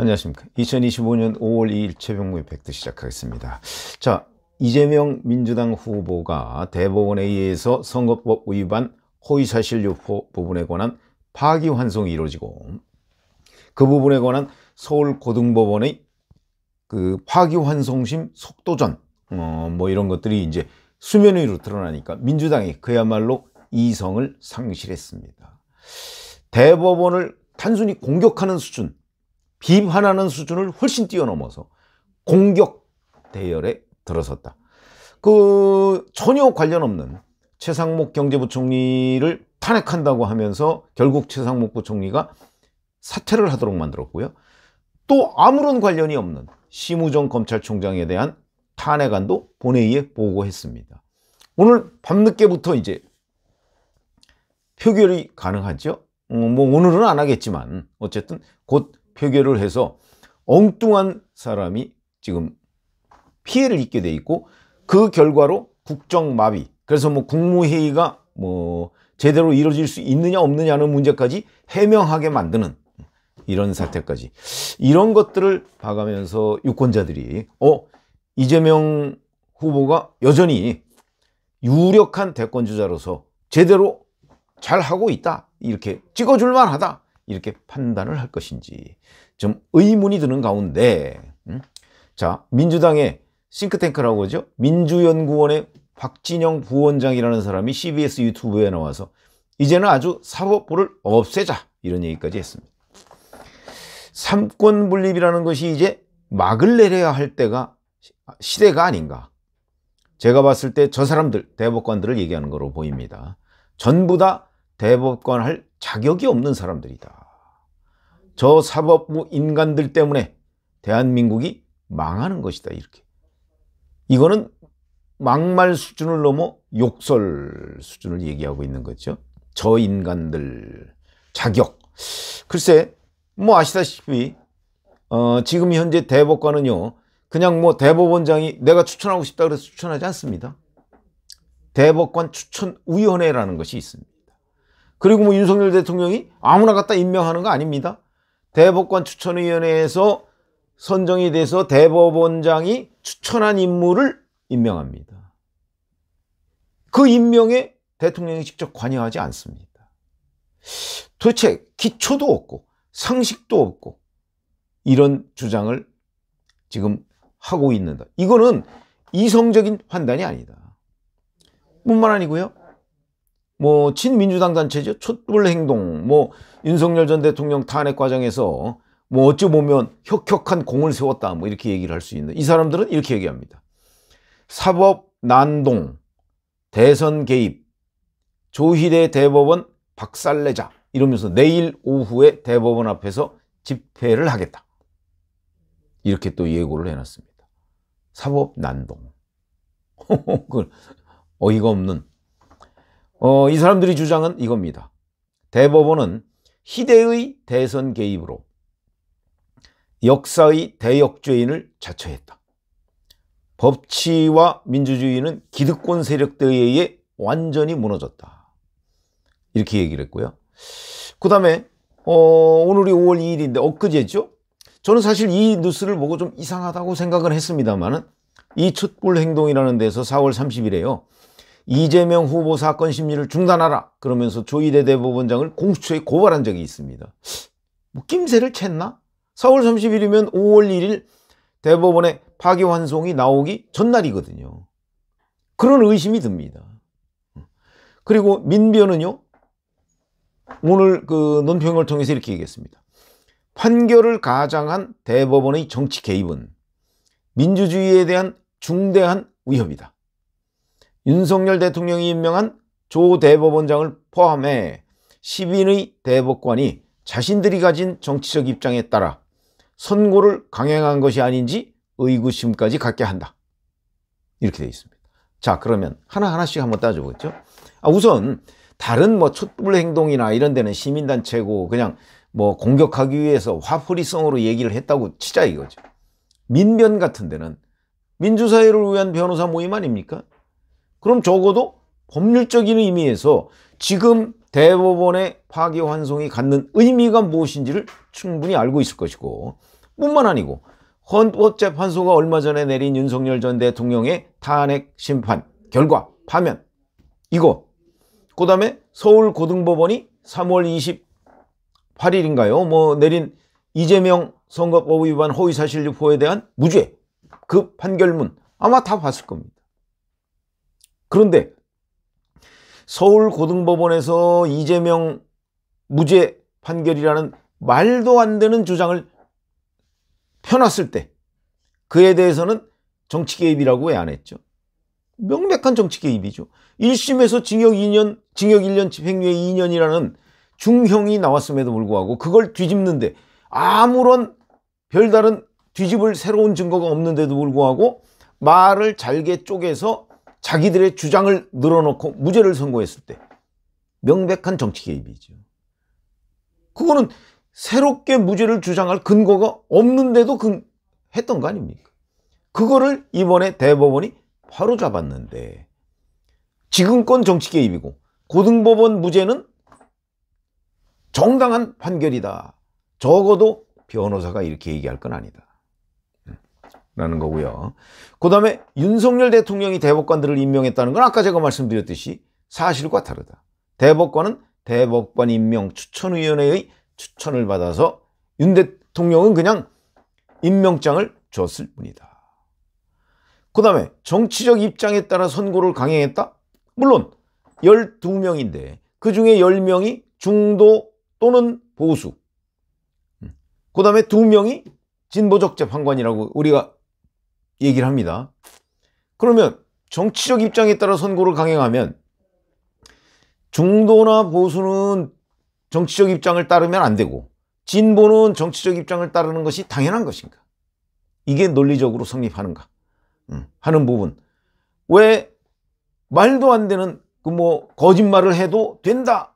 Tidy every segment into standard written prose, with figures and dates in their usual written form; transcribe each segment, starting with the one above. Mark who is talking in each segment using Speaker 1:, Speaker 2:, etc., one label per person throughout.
Speaker 1: 안녕하십니까. 2025년 5월 2일 최병무의 팩트 시작하겠습니다. 자, 이재명 민주당 후보가 대법원에 의해서 선거법 위반 허위사실 유포 부분에 관한 파기환송이 이루어지고, 그 부분에 관한 서울고등법원의 그 파기환송심 속도전 이런 것들이 이제 수면 위로 드러나니까 민주당이 그야말로 이성을 상실했습니다. 대법원을 단순히 공격하는 수준, 비판하는 수준을 훨씬 뛰어넘어서 공격 대열에 들어섰다. 전혀 관련 없는 최상목 경제부총리를 탄핵한다고 하면서 결국 최상목 부총리가 사퇴를 하도록 만들었고요. 또 아무런 관련이 없는 심우정 검찰총장에 대한 탄핵안도 본회의에 보고했습니다. 오늘 밤늦게부터 이제 표결이 가능하죠. 오늘은 안 하겠지만 어쨌든 곧 표결을 해서 엉뚱한 사람이 지금 피해를 입게 돼 있고, 그 결과로 국정마비, 그래서 국무회의가 제대로 이루어질 수 있느냐 없느냐는 문제까지 해명하게 만드는 이런 사태까지, 이런 것들을 봐가면서 유권자들이 이재명 후보가 여전히 유력한 대권주자로서 제대로 잘하고 있다, 이렇게 찍어줄만 하다, 이렇게 판단을 할 것인지 좀 의문이 드는 가운데, 자, 민주당의 싱크탱크라고 하죠. 민주연구원의 박진영 부원장이라는 사람이 CBS 유튜브에 나와서 이제는 아주 사법부를 없애자, 이런 얘기까지 했습니다. 삼권 분립이라는 것이 이제 막을 내려야 할 시대가 아닌가. 제가 봤을 때 저 사람들, 대법관들을 얘기하는 거로 보입니다. 전부 다 대법관 할 자격이 없는 사람들이다. 저 사법부 인간들 때문에 대한민국이 망하는 것이다, 이렇게. 이거는 막말 수준을 넘어 욕설 수준을 얘기하고 있는 거죠. 저 인간들 자격. 글쎄, 아시다시피 지금 현재 대법관은요, 그냥 대법원장이 내가 추천하고 싶다 그래서 추천하지 않습니다. 대법관 추천위원회라는 것이 있습니다. 그리고 윤석열 대통령이 아무나 갖다 임명하는 거 아닙니다. 대법관 추천위원회에서 선정이 돼서 대법원장이 추천한 인물을 임명합니다. 그 임명에 대통령이 직접 관여하지 않습니다. 도대체 기초도 없고 상식도 없고 이런 주장을 지금 하고 있는다. 이거는 이성적인 판단이 아니다. 뿐만 아니고요, 친민주당 단체죠. 촛불행동, 윤석열 전 대통령 탄핵 과정에서 어찌 보면 혁혁한 공을 세웠다, 이렇게 얘기를 할 수 있는 이 사람들은 이렇게 얘기합니다. 사법 난동, 대선 개입, 조희대 대법원 박살내자, 이러면서 내일 오후에 대법원 앞에서 집회를 하겠다, 이렇게 또 예고를 해놨습니다. 사법 난동. 어이가 없는. 이 사람들이 주장은 이겁니다. 대법원은 희대의 대선 개입으로 역사의 대역죄인을 자처했다. 법치와 민주주의는 기득권 세력들에 의해 완전히 무너졌다, 이렇게 얘기를 했고요. 그 다음에 오늘이 5월 2일인데 엊그제죠. 저는 사실 이 뉴스를 보고 좀 이상하다고 생각은 했습니다만은, 이 촛불행동이라는 데서 4월 30일에요. 이재명 후보 사건 심리를 중단하라, 그러면서 조희대 대법원장을 공수처에 고발한 적이 있습니다. 낌새를 챘나? 4월 30일이면 5월 1일 대법원의 파기환송이 나오기 전날이거든요. 그런 의심이 듭니다. 그리고 민변은요, 오늘 논평을 통해서 이렇게 얘기했습니다. 판결을 가장한 대법원의 정치 개입은 민주주의에 대한 중대한 위협이다. 윤석열 대통령이 임명한 조 대법원장을 포함해 10인의 대법관이 자신들이 가진 정치적 입장에 따라 선고를 강행한 것이 아닌지 의구심까지 갖게 한다, 이렇게 되어 있습니다. 자, 그러면 하나하나씩 한번 따져보겠죠. 우선 다른 촛불행동이나 이런 데는 시민단체고 그냥 공격하기 위해서 화풀이성으로 얘기를 했다고 치자, 이거죠. 민변 같은 데는 민주사회를 위한 변호사 모임 아닙니까? 그럼 적어도 법률적인 의미에서 지금 대법원의 파기환송이 갖는 의미가 무엇인지를 충분히 알고 있을 것이고, 뿐만 아니고 헌법재판소가 얼마 전에 내린 윤석열 전 대통령의 탄핵 심판 결과 파면 이거, 그 다음에 서울고등법원이 3월 28일인가요? 내린 이재명 선거법 위반 허위사실 유포에 대한 무죄 그 판결문 아마 다 봤을 겁니다. 그런데 서울고등법원에서 이재명 무죄 판결이라는 말도 안 되는 주장을 펴놨을 때 그에 대해서는 정치 개입이라고 왜 안 했죠? 명백한 정치 개입이죠. 1심에서 징역 2년, 징역 1년, 집행유예 2년이라는 중형이 나왔음에도 불구하고 그걸 뒤집는데 아무런 별다른 뒤집을 새로운 증거가 없는데도 불구하고 말을 잘게 쪼개서 자기들의 주장을 늘어놓고 무죄를 선고했을 때 명백한 정치 개입이죠. 그거는 새롭게 무죄를 주장할 근거가 없는데도 했던 거 아닙니까? 그거를 이번에 대법원이 바로 잡았는데 지금껏 정치 개입이고 고등법원 무죄는 정당한 판결이다. 적어도 변호사가 이렇게 얘기할 건 아니다. 라는 거고요. 그 다음에 윤석열 대통령이 대법관들을 임명했다는 건 아까 제가 말씀드렸듯이 사실과 다르다. 대법관은 대법관 임명 추천위원회의 추천을 받아서 윤 대통령은 그냥 임명장을 줬을 뿐이다. 그 다음에 정치적 입장에 따라 선고를 강행했다? 물론 12명인데 그 중에 10명이 중도 또는 보수, 그 다음에 2명이 진보적 재판관이라고 우리가 얘기를 합니다. 그러면 정치적 입장에 따라 선고를 강행하면 중도나 보수는 정치적 입장을 따르면 안 되고 진보는 정치적 입장을 따르는 것이 당연한 것인가? 이게 논리적으로 성립하는가? 하는 부분. 왜 말도 안 되는 거짓말을 해도 된다.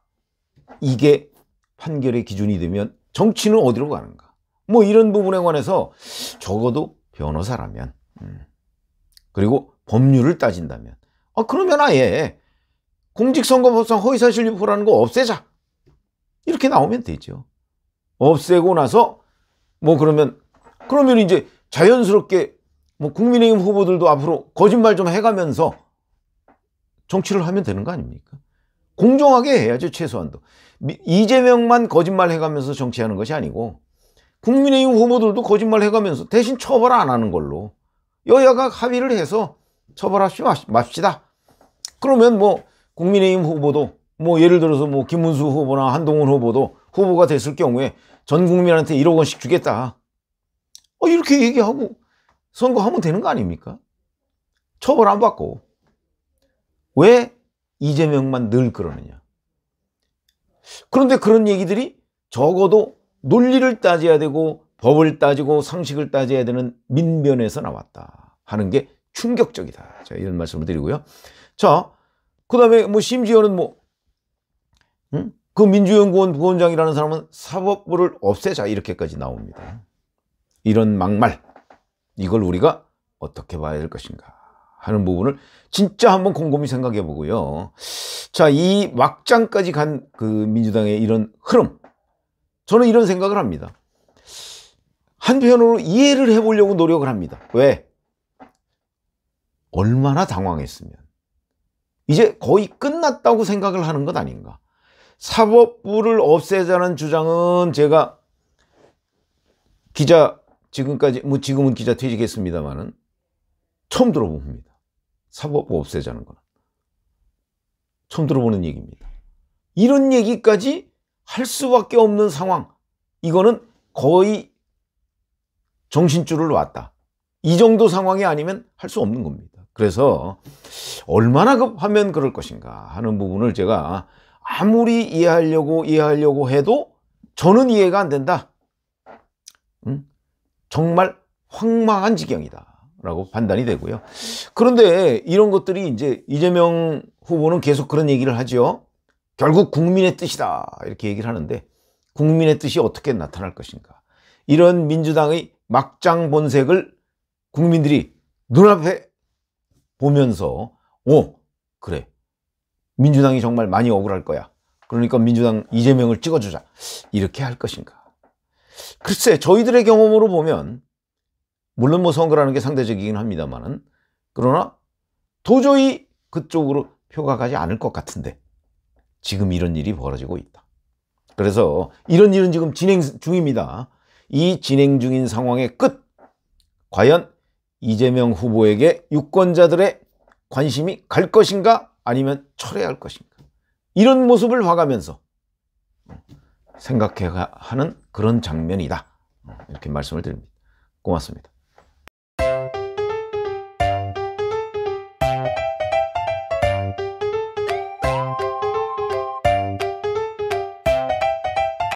Speaker 1: 이게 판결의 기준이 되면 정치는 어디로 가는가? 이런 부분에 관해서 적어도 변호사라면 그리고 법률을 따진다면 그러면 아예 공직선거법상 허위사실 유포라는 거 없애자. 이렇게 나오면 되죠. 없애고 나서 그러면 이제 자연스럽게 국민의힘 후보들도 앞으로 거짓말 좀 해가면서 정치를 하면 되는 거 아닙니까? 공정하게 해야죠. 최소한도. 이재명만 거짓말 해가면서 정치하는 것이 아니고 국민의힘 후보들도 거짓말 해가면서 대신 처벌 안 하는 걸로 여야가 합의를 해서 처벌하지 맙시다. 그러면 국민의힘 후보도 예를 들어서 김문수 후보나 한동훈 후보도 후보가 됐을 경우에 전 국민한테 1억 원씩 주겠다. 이렇게 얘기하고 선거하면 되는 거 아닙니까? 처벌 안 받고. 왜 이재명만 늘 그러느냐? 그런데 그런 얘기들이 적어도 논리를 따져야 되고 법을 따지고 상식을 따져야 되는 민변에서 나왔다 하는 게 충격적이다. 자, 이런 말씀을 드리고요. 자, 그 다음에 심지어는 그 민주연구원 부원장이라는 사람은 사법부를 없애자 이렇게까지 나옵니다. 이런 막말, 이걸 우리가 어떻게 봐야 될 것인가 하는 부분을 진짜 한번 곰곰이 생각해 보고요. 자, 이 막장까지 간 그 민주당의 이런 흐름, 저는 이런 생각을 합니다. 한편으로 이해를 해보려고 노력을 합니다. 왜? 얼마나 당황했으면 이제 거의 끝났다고 생각을 하는 것 아닌가. 사법부를 없애자는 주장은 제가 지금은 기자 퇴직했습니다만은 처음 들어봅니다. 사법부 없애자는 거는 처음 들어보는 얘기입니다. 이런 얘기까지 할 수밖에 없는 상황, 이거는 거의 정신줄을 놨다. 이 정도 상황이 아니면 할 수 없는 겁니다. 그래서 얼마나 급하면 그럴 것인가 하는 부분을 제가 아무리 이해하려고 해도 저는 이해가 안 된다. 정말 황망한 지경이다 라고 판단이 되고요. 그런데 이런 것들이 이제 이재명 후보는 계속 그런 얘기를 하죠. 결국 국민의 뜻이다 이렇게 얘기를 하는데 국민의 뜻이 어떻게 나타날 것인가. 이런 민주당의 막장 본색을 국민들이 눈앞에 보면서 그래, 민주당이 정말 많이 억울할 거야. 그러니까 민주당 이재명을 찍어주자. 이렇게 할 것인가. 글쎄, 저희들의 경험으로 보면 물론 뭐 선거라는 게 상대적이긴 합니다만은, 그러나 도저히 그쪽으로 표가 가지 않을 것 같은데 지금 이런 일이 벌어지고 있다. 그래서 이런 일은 지금 진행 중입니다. 이 진행 중인 상황의 끝, 과연 이재명 후보에게 유권자들의 관심이 갈 것인가 아니면 철회할 것인가, 이런 모습을 봐가면서 생각해야 하는 그런 장면이다, 이렇게 말씀을 드립니다. 고맙습니다.